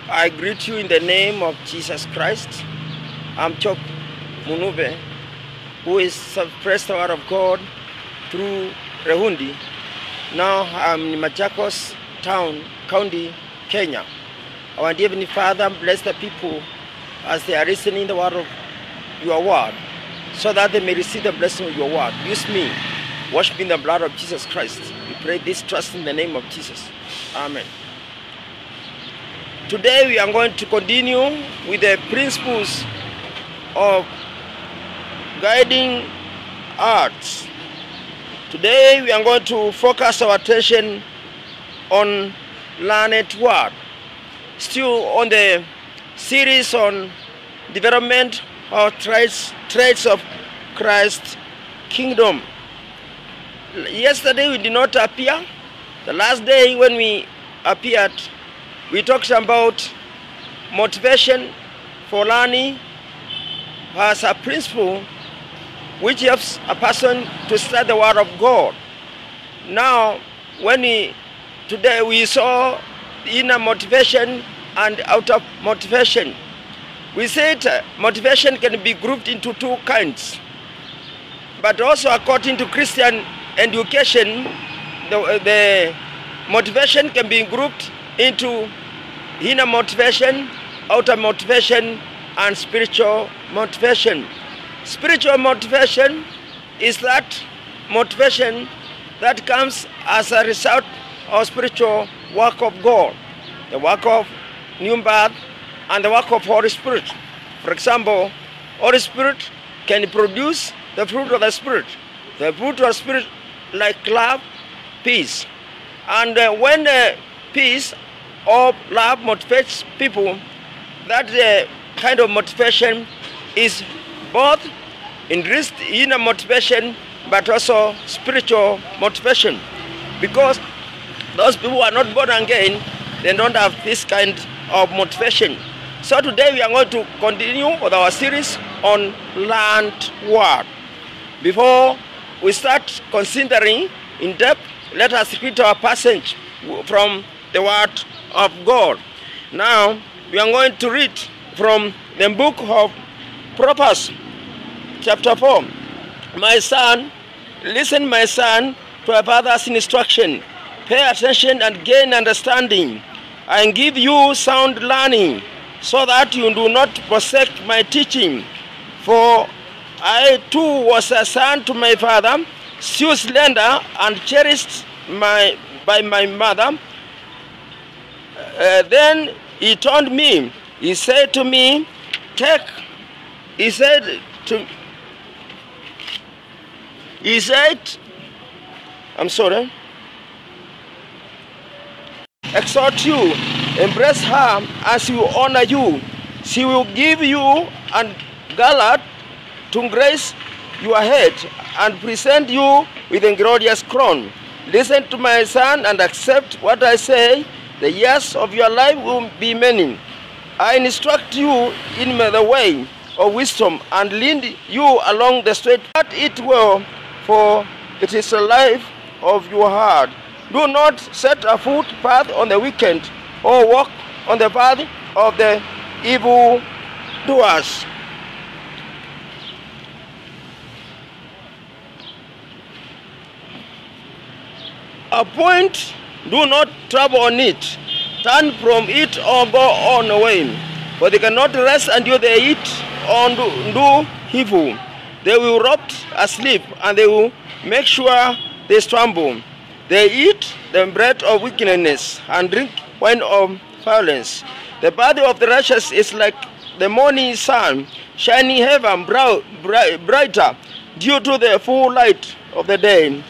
I greet you in the name of Jesus Christ. I'm Chok Munube, who is suppressed the word of God through Rehundi. Now I'm in Machakos town, county, Kenya. Our dear Heavenly Father, bless the people as they are listening the word of your word, so that they may receive the blessing of your word. Use me, wash me in the blood of Jesus Christ. We pray this trust in the name of Jesus. Amen. Today we are going to continue with the principles of guiding arts. Today we are going to focus our attention on learned word. Still on the series on development of traits of Christ's kingdom. Yesterday we did not appear. The last day when we appeared, we talked about motivation for learning as a principle which helps a person to study the word of God. Now, today we saw inner motivation and outer motivation. We said motivation can be grouped into two kinds, but also according to Christian education, the motivation can be grouped into inner motivation, outer motivation, and spiritual motivation. Spiritual motivation is that motivation that comes as a result of spiritual work of God, the work of new birth and the work of Holy Spirit. For example, Holy Spirit can produce the fruit of the Spirit. The fruit of the Spirit like love, peace. And when peace or love motivates people, that kind of motivation is both increased inner motivation but also spiritual motivation. Because those people who are not born again, they don't have this kind of motivation. So today we are going to continue with our series on learned word. Before we start considering in depth, let us read our passage from the word of God. Now we are going to read from the book of Proverbs, chapter 4. My son, listen, my son, to a father's instruction. Pay attention and gain understanding, and give you sound learning, so that you do not forsake my teaching. For I too was a son to my father, still slender and cherished by my mother. Then he told me, he said, exhort you, embrace her as you honor you. She will give you and gallant to grace your head and present you with a glorious crown. Listen to my son and accept what I say. The years of your life will be many. I instruct you in the way of wisdom and lead you along the straight path. It well, for it is the life of your heart. Do not set a footpath on the wicked, or walk on the path of the evil doers. A point, do not travel on it. Turn from it or go on away. For they cannot rest until they eat or do evil. They will rot asleep, and they will make sure they stumble. They eat the bread of wickedness and drink wine of violence. The body of the righteous is like the morning sun, shining heaven brighter due to the full light of the day.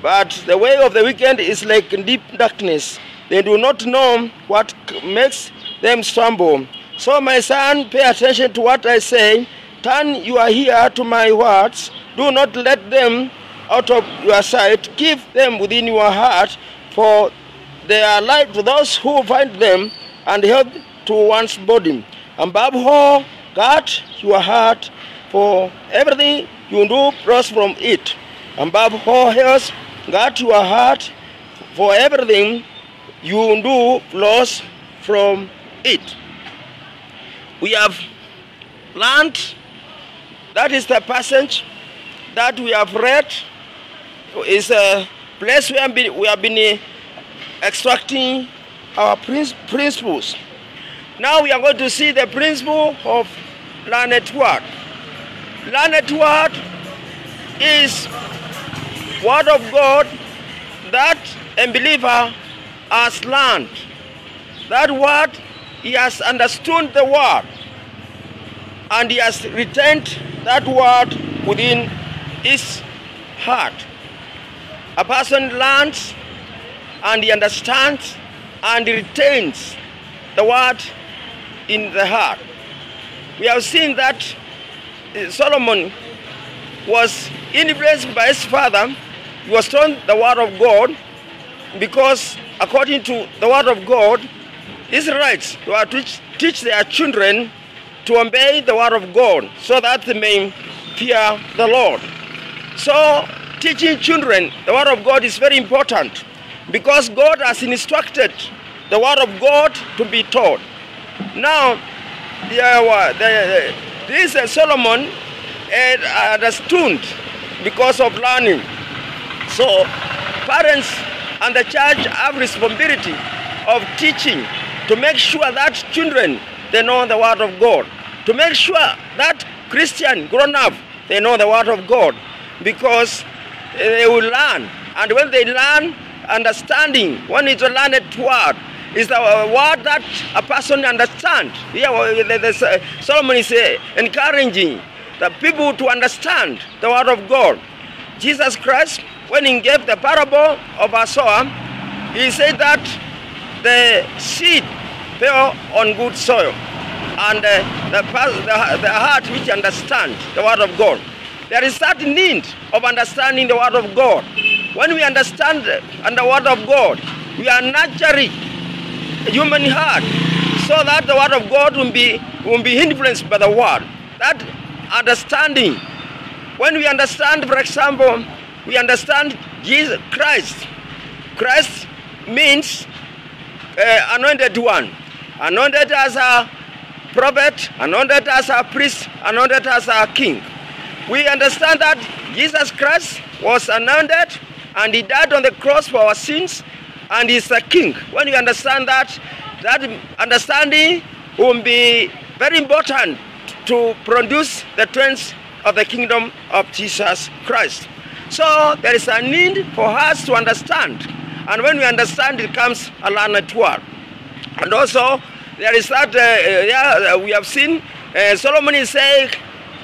But the way of the wicked is like deep darkness. They do not know what makes them stumble. So my son, pay attention to what I say. Turn your ear to my words. Do not let them out of your sight. Keep them within your heart, for they are life to those who find them, and health to one's body. Above all, guard your heart, for everything you do flows from it. Above all else, guard your heart, for everything you do flows from it. We have learned, that is the passage that we have read, is a place where we have been extracting our principles. Now we are going to see the principle of learned word. Learned word is word of God that a believer has learned. That word, he has understood the word, and he has retained that word within his heart. A person learns and he understands and he retains the word in the heart. We have seen that Solomon was influenced by his father. He was taught the word of God because according to the word of God, Israelites were to teach their children to obey the word of God so that they may fear the Lord. So teaching children the word of God is very important because God has instructed the word of God to be taught. Now, this Solomon understood because of learning. So parents and the church have responsibility of teaching to make sure that children, they know the word of God. To make sure that Christian grown up, they know the word of God, because they will learn. And when they learn, understanding, when it's a learned word, is the word that a person understands. Yeah, Solomon is encouraging the people to understand the word of God. Jesus Christ, when he gave the parable of a sower, he said that the seed fell on good soil, and the heart which understands the word of God. There is that need of understanding the word of God. When we understand the word of God, we are nurturing a human heart so that the word of God will be influenced by the word. That understanding, when we understand, for example, we understand Jesus Christ. Christ means anointed one, anointed as a prophet, anointed as a priest, anointed as a king. We understand that Jesus Christ was anointed and he died on the cross for our sins, and he's a king. When you understand that, that understanding will be very important to produce the trends of the kingdom of Jesus Christ. So there is a need for us to understand, and when we understand, it comes a learned word. And also there is that we have seen Solomon is saying,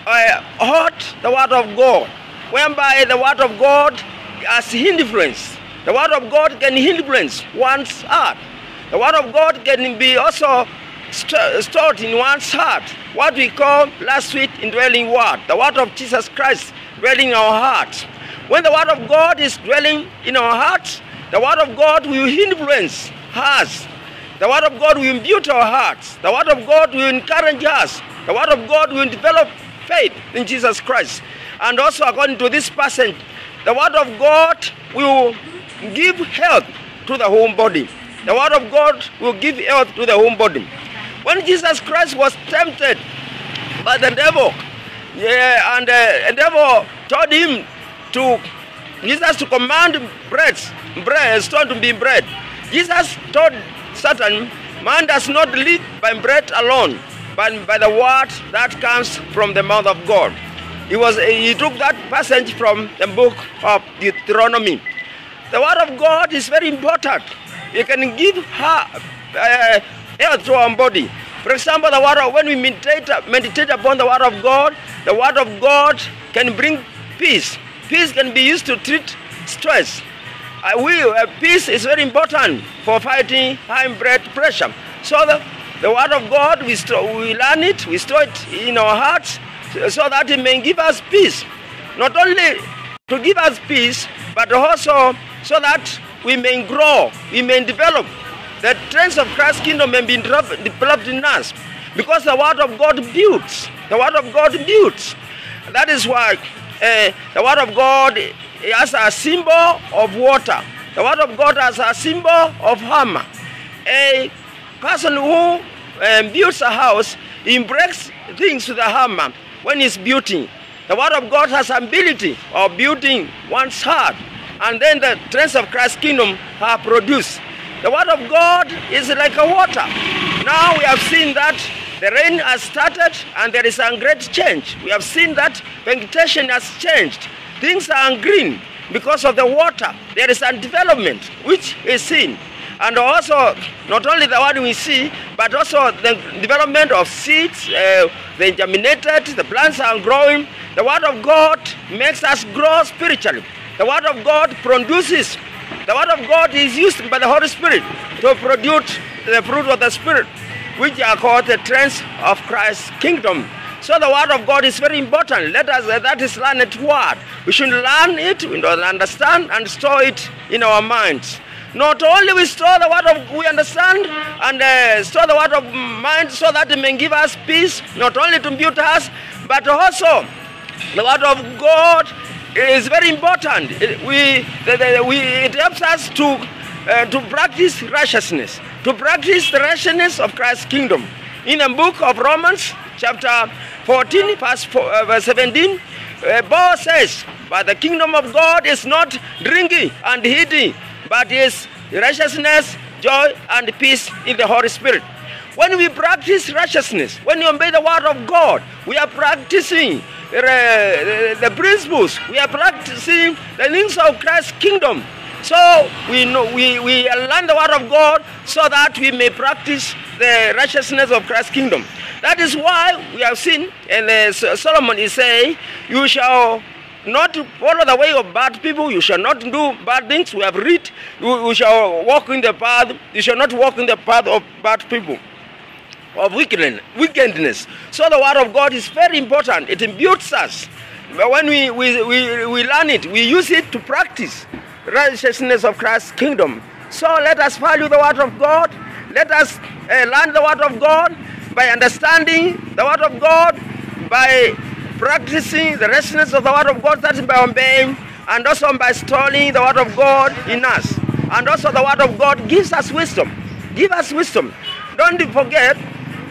"Heard the word of God," whereby the word of God has influence. The word of God can influence one's heart. The word of God can be also stored in one's heart. What we call last week indwelling word, the word of Jesus Christ dwelling in our hearts. When the word of God is dwelling in our hearts, the word of God will influence us. The word of God will imbue our hearts. The word of God will encourage us. The word of God will develop faith in Jesus Christ. And also according to this passage, the word of God will give health to the whole body. The word of God will give health to the whole body. When Jesus Christ was tempted by the devil, and the devil told him Jesus to command stone to be bread. Jesus told Satan, man does not live by bread alone, but by the word that comes from the mouth of God. He took that passage from the book of Deuteronomy. The word of God is very important. It can give health to our body. For example, the word when we meditate upon the word of God can bring peace. Peace can be used to treat stress. Peace is very important for fighting high blood pressure. So the word of God, we learn it, we store it in our hearts, so that it may give us peace. Not only to give us peace, but also so that we may grow, we may develop. The trends of Christ's kingdom may be developed in us, because the word of God builds. The word of God builds. That is why the word of God has a symbol of water. The word of God has a symbol of hammer. A person who builds a house, he breaks things with a hammer when he's building. The word of God has ability of building one's heart, and then the trends of Christ's kingdom are produced. The word of God is like a water. Now we have seen that the rain has started and there is a great change. We have seen that vegetation has changed. Things are green because of the water. There is a development which is seen. And also, not only the one we see, but also the development of seeds, they germinated, the plants are growing. The word of God makes us grow spiritually. The word of God produces. The word of God is used by the Holy Spirit to produce the fruit of the Spirit, which are called the trends of Christ's kingdom. So the word of God is very important. Let us, that is learned word. We should learn it, we should understand and store it in our minds. Not only we store the word of, we understand and store the word of mind so that it may give us peace, not only to build us, but also the word of God is very important. It helps us to practice righteousness, to practice the righteousness of Christ's kingdom. In the book of Romans, chapter 14, verse 17, Paul says, "But the kingdom of God is not drinking and eating, but is righteousness, joy, and peace in the Holy Spirit." When we practice righteousness, when we obey the word of God, we are practicing the principles. We are practicing the things of Christ's kingdom. So we learn the word of God so that we may practice the righteousness of Christ's kingdom. That is why we have seen, and Solomon is saying, you shall not follow the way of bad people, you shall not do bad things. We have read, you shall walk in the path, you shall not walk in the path of bad people, of wickedness. So the word of God is very important. It imbues us. But when we learn it, we use it to practice righteousness of Christ's kingdom. So let us value the word of God. Let us learn the word of God by understanding the word of God, by practicing the righteousness of the word of God, that is by obeying, and also by storing the word of God in us. And also the word of God gives us wisdom. Give us wisdom. Don't forget,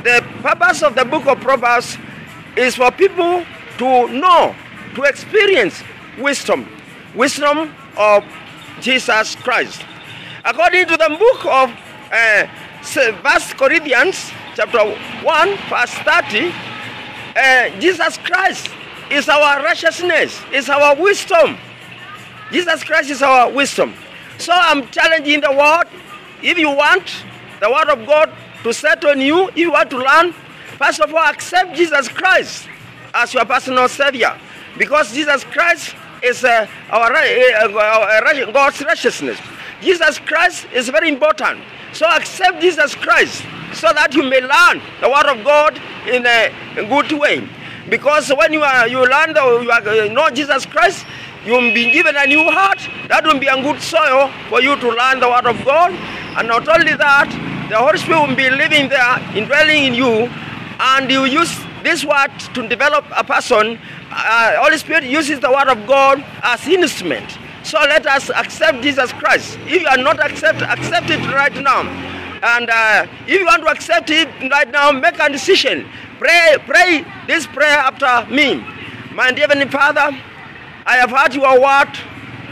the purpose of the book of Proverbs is for people to know, to experience wisdom. Wisdom of Jesus Christ. According to the book of 1 Corinthians chapter 1 verse 30, Jesus Christ is our righteousness, is our wisdom. Jesus Christ is our wisdom. So I'm challenging the world. If you want the word of God to settle on you, if you want to learn, first of all, accept Jesus Christ as your personal Savior, because Jesus Christ is God's righteousness. Jesus Christ is very important. So accept Jesus Christ so that you may learn the word of God in a good way. Because when you learn know Jesus Christ, you will be given a new heart. That will be a good soil for you to learn the word of God. And not only that, the Holy Spirit will be living there, indwelling in you, and you use this word to develop a person. Holy Spirit uses the word of God as instrument. So let us accept Jesus Christ. If you are not accept it right now. And if you want to accept it right now, make a decision. Pray this prayer after me. My dear Heavenly Father, I have heard your word.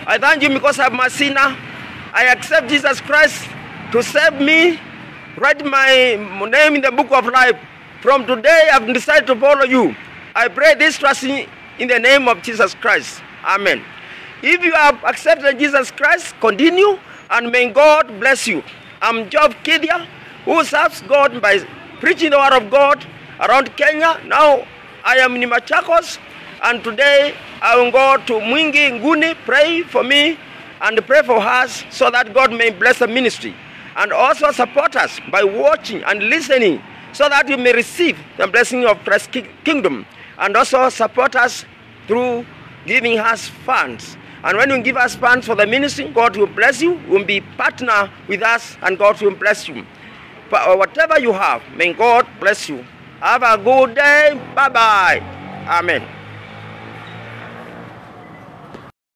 I thank you because I'm a sinner. I accept Jesus Christ to save me. Write my name in the book of life. From today, I've decided to follow you. I pray this trust in the name of Jesus Christ. Amen. If you have accepted Jesus Christ, continue, and may God bless you. I'm Job Kidia, who serves God by preaching the word of God around Kenya. Now I am in Machakos, and today I will go to Mwingi Nguni. Pray for me and pray for us so that God may bless the ministry. And also support us by watching and listening so that you may receive the blessing of Christ's kingdom. And also support us through giving us funds. And when you give us funds for the ministry, God will bless you, will be partner with us, and God will bless you. But whatever you have, may God bless you. Have a good day. Bye-bye. Amen.